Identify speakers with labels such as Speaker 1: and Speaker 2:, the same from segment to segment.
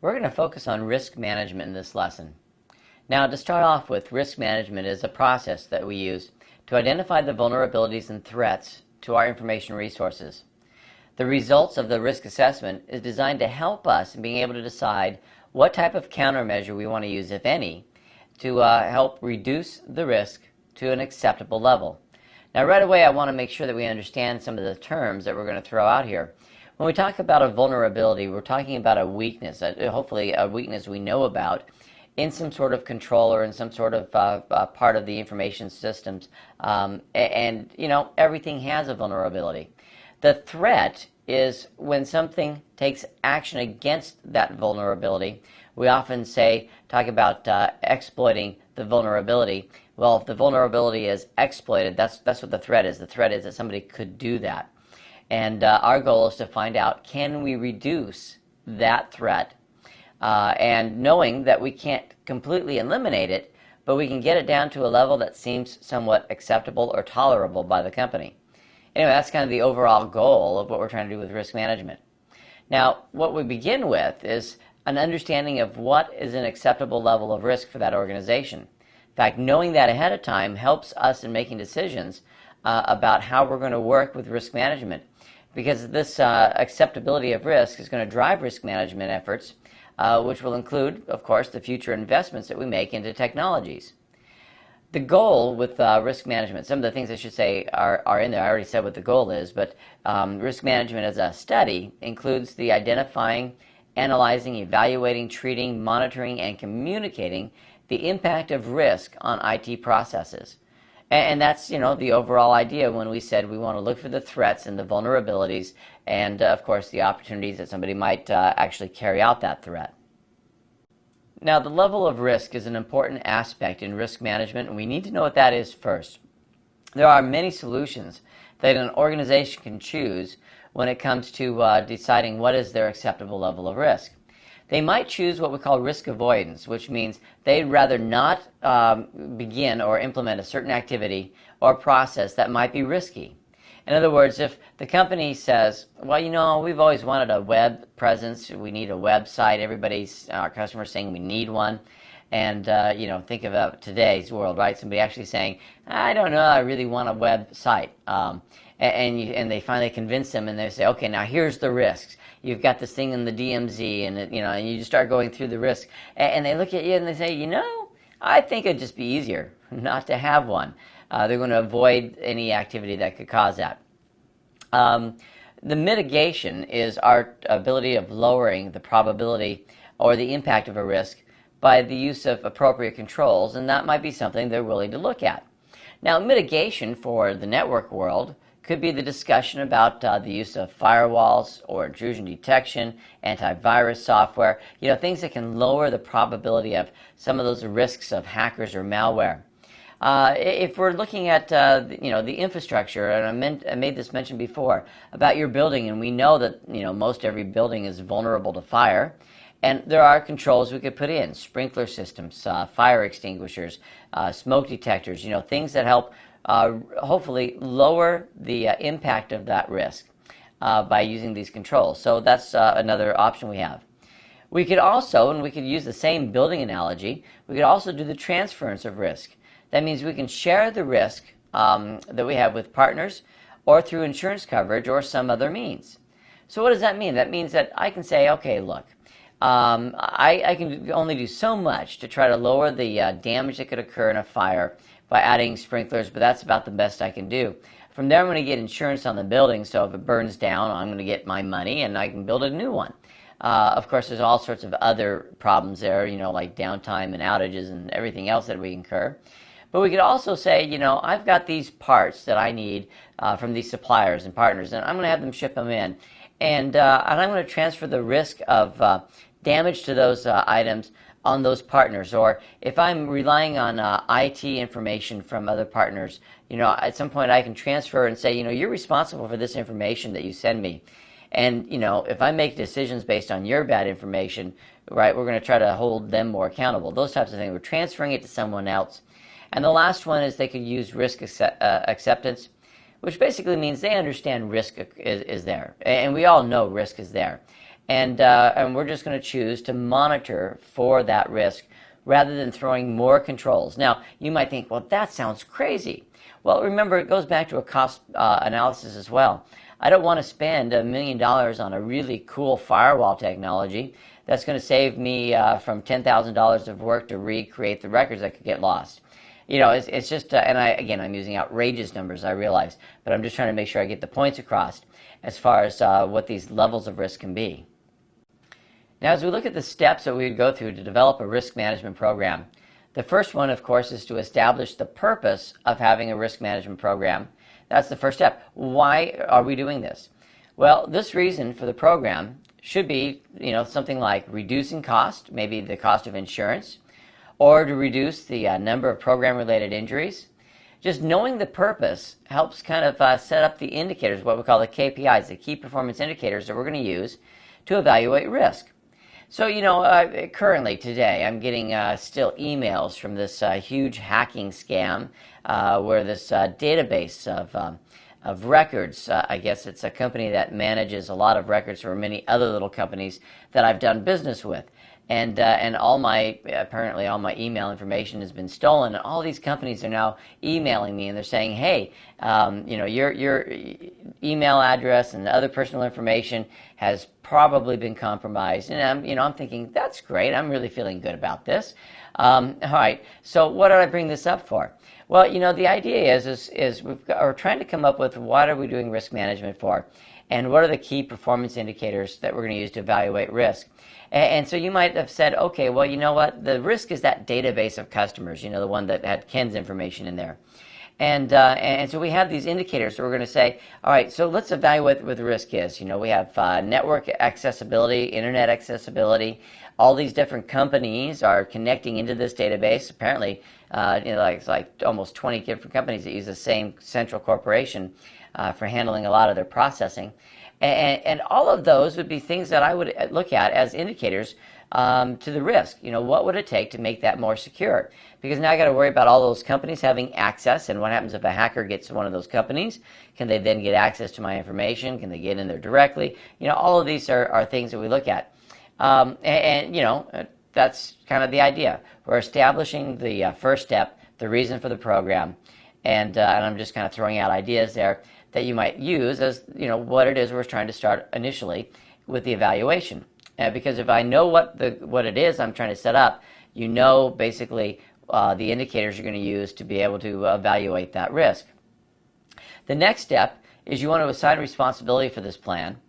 Speaker 1: We're going to focus on risk management in this lesson. Now, to start off with, risk management is a process that we use to identify the vulnerabilities and threats to our information resources. The results of the risk assessment is designed to help us in being able to decide what type of countermeasure we want to use, if any, to help reduce the risk to an acceptable level. Now, right away, I want to make sure that we understand some of the terms that we're going to throw out here. When we talk about a vulnerability, we're talking about a weakness, hopefully a weakness we know about in some sort of control or in some sort of part of the information systems. And, you know, everything has a vulnerability. The threat is when something takes action against that vulnerability. We often talk about exploiting the vulnerability. Well, if the vulnerability is exploited, that's what the threat is. The threat is that somebody could do that. And our goal is to find out, can we reduce that threat? And knowing that we can't completely eliminate it, but we can get it down to a level that seems somewhat acceptable or tolerable by the company. Anyway, that's kind of the overall goal of what we're trying to do with risk management. Now, what we begin with is an understanding of what is an acceptable level of risk for that organization. In fact, knowing that ahead of time helps us in making decisions about how we're going to work with risk management, because this acceptability of risk is going to drive risk management efforts, which will include, of course, the future investments that we make into technologies. The goal with risk management, some of the things I should say are in there. I already said what the goal is, but risk management as a study includes the identifying, analyzing, evaluating, treating, monitoring, and communicating the impact of risk on IT processes. And that's, you know, the overall idea when we said we want to look for the threats and the vulnerabilities and, of course, the opportunities that somebody might actually carry out that threat. Now, the level of risk is an important aspect in risk management, and we need to know what that is first. There are many solutions that an organization can choose when it comes to deciding what is their acceptable level of risk. They might choose what we call risk avoidance, which means they'd rather not begin or implement a certain activity or process that might be risky. In other words, if the company says, well, you know, we've always wanted a web presence, we need a website, our customers saying we need one, and, you know, think about today's world, right? Somebody actually saying, I don't know, I really want a website. And they finally convince them, and they say, okay, now here's the risks. You've got this thing in the DMZ, and you know, and you just start going through the risks, and they look at you and they say, you know, I think it'd just be easier not to have one. They're going to avoid any activity that could cause that. The mitigation is our ability of lowering the probability or the impact of a risk by the use of appropriate controls, and that might be something they're willing to look at. Now, mitigation for the network world could be the discussion about the use of firewalls or intrusion detection, antivirus software, you know, things that can lower the probability of some of those risks of hackers or malware. If we're looking at you know, the infrastructure, and I made this mention before about your building, and we know that, you know, most every building is vulnerable to fire, and there are controls we could put in: sprinkler systems, fire extinguishers, smoke detectors, you know, things that help hopefully lower the impact of that risk by using these controls. So that's another option we have. We could also, and we could use the same building analogy, we could also do the transference of risk. That means we can share the risk that we have with partners or through insurance coverage or some other means. So what does that mean? That means that I can say, okay, look, I can only do so much to try to lower the damage that could occur in a fire by adding sprinklers, but that's about the best I can do. From there, I'm going to get insurance on the building, so if it burns down, I'm going to get my money and I can build a new one. Of course, there's all sorts of other problems there, you know, like downtime and outages and everything else that we incur. But we could also say, you know, I've got these parts that I need from these suppliers and partners, and I'm going to have them ship them in. And I'm going to transfer the risk of damage to those items on those partners. Or if I'm relying on IT information from other partners, you know, at some point I can transfer and say, you know, you're responsible for this information that you send me. And, you know, if I make decisions based on your bad information, right, we're going to try to hold them more accountable. Those types of things. We're transferring it to someone else. And the last one is they could use risk acceptance, which basically means they understand risk is there. And we all know risk is there. and we're just going to choose to monitor for that risk rather than throwing more controls. Now, you might think, well, that sounds crazy. Well, remember, it goes back to a cost analysis as well. I don't want to spend $1 million on a really cool firewall technology that's going to save me from $10,000 of work to recreate the records that could get lost. You know, it's just, and I'm using outrageous numbers, I realize, but I'm just trying to make sure I get the points across as far as what these levels of risk can be. Now, as we look at the steps that we would go through to develop a risk management program, the first one, of course, is to establish the purpose of having a risk management program. That's the first step. Why are we doing this? Well, this reason for the program should be, something like reducing cost, maybe the cost of insurance, or to reduce the number of program-related injuries. Just knowing the purpose helps kind of set up the indicators, what we call the KPIs, the key performance indicators that we're going to use to evaluate risk. So, currently today, I'm getting still emails from this huge hacking scam where this database of records, I guess it's a company that manages a lot of records for many other little companies that I've done business with. And apparently all my email information has been stolen, and all these companies are now emailing me, and they're saying, hey, your email address and other personal information has probably been compromised. And I'm thinking, that's great. I'm really feeling good about this. All right. So what did I bring this up for? Well, the idea is we're trying to come up with what are we doing risk management for, and what are the key performance indicators that we're going to use to evaluate risk. And so you might have said, okay, well, you know what? The risk is that database of customers, the one that had Ken's information in there. And so we have these indicators. So we're going to say, all right, so let's evaluate what the risk is. We have network accessibility, internet accessibility. All these different companies are connecting into this database. Apparently, it's like almost 20 different companies that use the same central corporation for handling a lot of their processing. And all of those would be things that I would look at as indicators to the risk. What would it take to make that more secure? Because now I got to worry about all those companies having access, and what happens if a hacker gets to one of those companies? Can they then get access to my information? Can they get in there directly? All of these are things that we look at. That's kind of the idea. We're establishing the first step, the reason for the program, and I'm just kind of throwing out ideas there that you might use as what it is we're trying to start initially with the evaluation. Because if I know what it is I'm trying to set up, basically the indicators you're going to use to be able to evaluate that risk. The next step is you want to assign responsibility for this plan,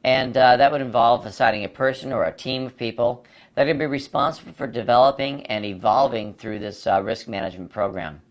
Speaker 1: and that would involve assigning a person or a team of people that are going to be responsible for developing and evolving through this risk management program.